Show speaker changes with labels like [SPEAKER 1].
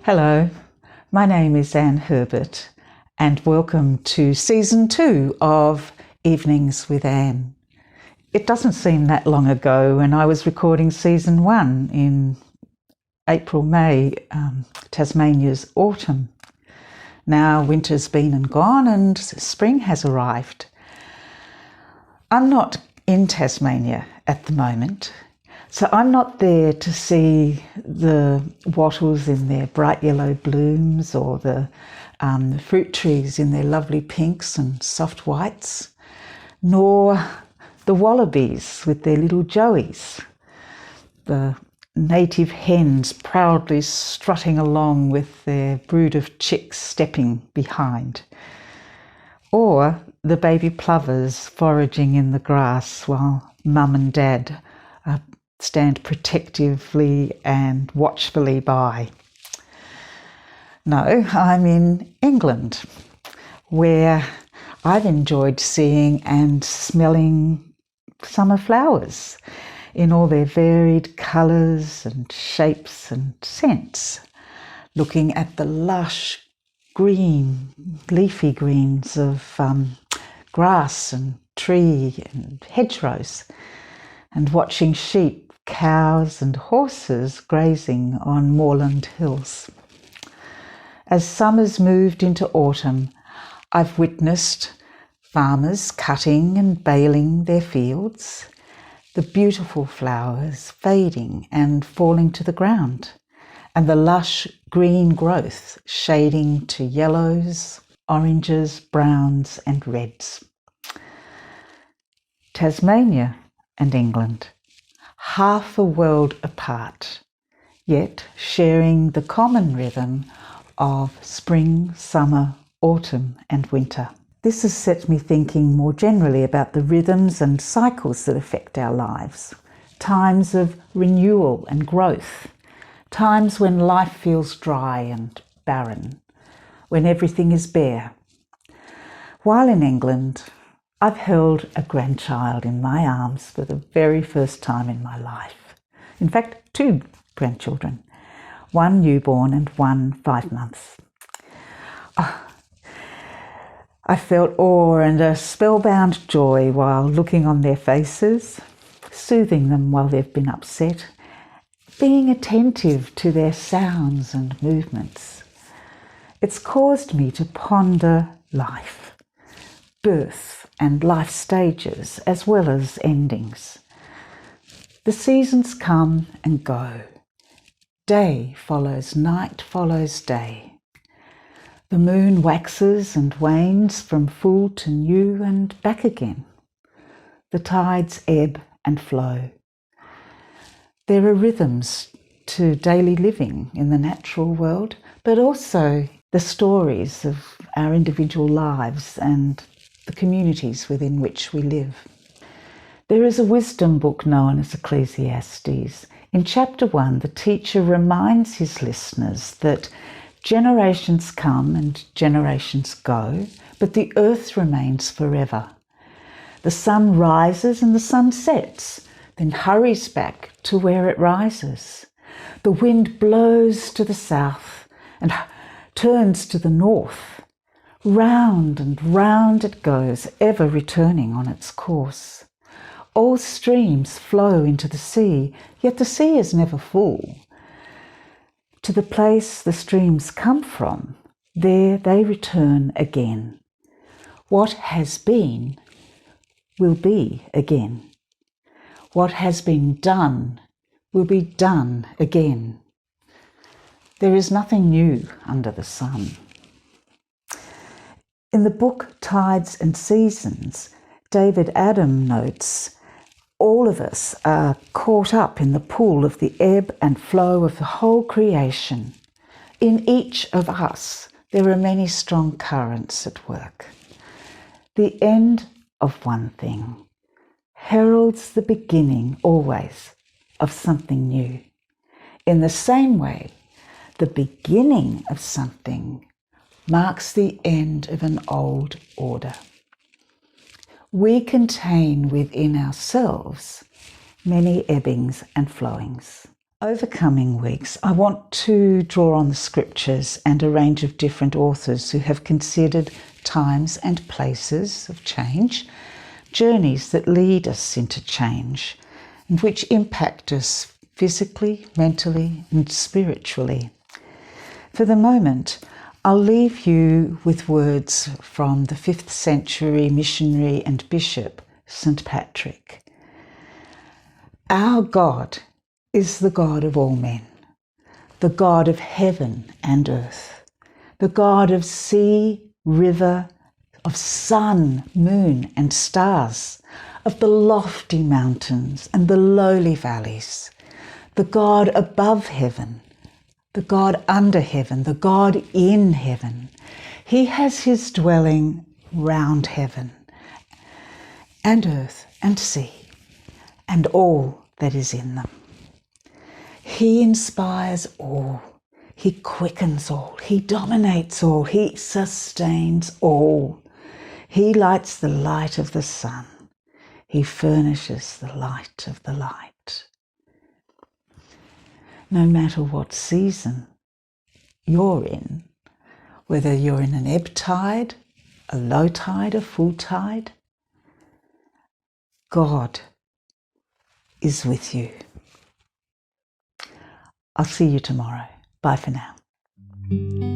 [SPEAKER 1] Hello, my name is Anne Hobart and welcome to Season 2 of Evenings with Anne. It doesn't seem that long ago when I was recording Season 1 in April-May, Tasmania's autumn. Now winter's been and gone and spring has arrived. I'm not in Tasmania at the moment, so I'm not there to see the wattles in their bright yellow blooms or the fruit trees in their lovely pinks and soft whites, nor the wallabies with their little joeys, the native hens proudly strutting along with their brood of chicks stepping behind, or the baby plovers foraging in the grass while mum and dad stand protectively and watchfully by. No, I'm in England, where I've enjoyed seeing and smelling summer flowers in all their varied colours and shapes and scents, looking at the lush green, leafy greens of grass and tree and hedgerows, and watching sheep, cows and horses grazing on moorland hills. As summer's moved into autumn, I've witnessed farmers cutting and baling their fields, the beautiful flowers fading and falling to the ground, and the lush green growth shading to yellows, oranges, browns and reds. Tasmania and England, half a world apart, yet sharing the common rhythm of spring, summer, autumn and winter. This has set me thinking more generally about the rhythms and cycles that affect our lives. Times of renewal and growth, times when life feels dry and barren, when everything is bare. While in England, I've held a grandchild in my arms for the very first time in my life. In fact, 2 grandchildren, 1 newborn and 1 5 months. I felt awe and a spellbound joy while looking on their faces, soothing them while they've been upset, being attentive to their sounds and movements. It's caused me to ponder life, birth and life stages as well as endings. The seasons come and go. Day follows night follows day. The moon waxes and wanes from full to new and back again. The tides ebb and flow. There are rhythms to daily living in the natural world, but also the stories of our individual lives and the communities within which we live. There is a wisdom book known as Ecclesiastes. In chapter 1, the teacher reminds his listeners that generations come and generations go, but the earth remains forever. The sun rises and the sun sets, then hurries back to where it rises. The wind blows to the south and turns to the north. Round and round it goes, ever returning on its course. All streams flow into the sea, yet the sea is never full. To the place the streams come from, there they return again. What has been will be again. What has been done will be done again. There is nothing new under the sun. In the book Tides and Seasons, David Adam notes, all of us are caught up in the pool of the ebb and flow of the whole creation. In each of us, there are many strong currents at work. The end of one thing heralds the beginning always of something new. In the same way, the beginning of something marks the end of an old order. We contain within ourselves many ebbings and flowings, Over coming weeks, I want to draw on the scriptures and a range of different authors who have considered times and places of change, journeys that lead us into change, and which impact us physically, mentally, and spiritually. For the moment, I'll leave you with words from the 5th century missionary and bishop, St. Patrick. Our God is the God of all men, the God of heaven and earth, the God of sea, river, of sun, moon and stars, of the lofty mountains and the lowly valleys, the God above heaven, the God under heaven, the God in heaven. He has his dwelling round heaven and earth and sea and all that is in them. He inspires all, he quickens all, he dominates all, he sustains all. He lights the light of the sun, he furnishes the light of the light. No matter what season you're in, whether you're in an ebb tide, a low tide, a full tide, God is with you. I'll see you tomorrow. Bye for now.